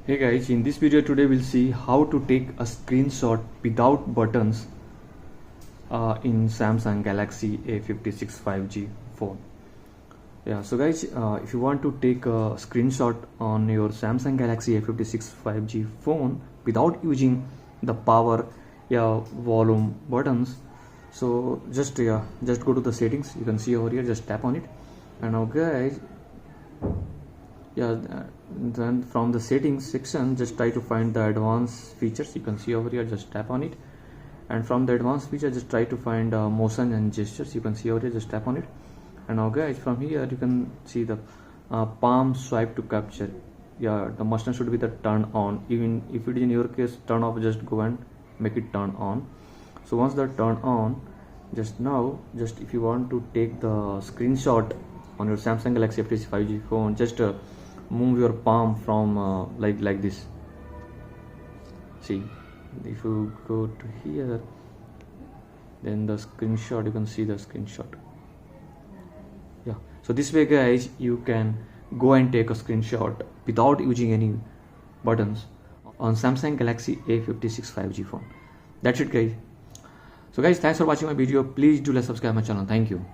Hey guys, in this video today we'll see how to take a screenshot without buttons in Samsung Galaxy A56 5G phone. Yeah, so guys, if you want to take a screenshot on your Samsung Galaxy A56 5G phone without using the power volume buttons, so just go to the settings. You can see over here, just tap on it. And now guys, then from the settings section, just try to find the advanced features. You can see over here, just tap on it. And from the advanced feature, just try to find motion and gestures. You can see over here, just tap on it. And now guys, from here you can see the palm swipe to capture. The motion should be the turn on. Even if it is in your case turn off, just go and make it turn on. So once the turn on, just if you want to take the screenshot on your Samsung Galaxy A56 5G phone, just move your palm from like this. See, if you go to here, then the screenshot, you can see the screenshot. So this way guys, you can go and take a screenshot without using any buttons on Samsung Galaxy A56 5G phone. That's it guys. So guys, thanks for watching my video. Please do subscribe my channel. Thank you.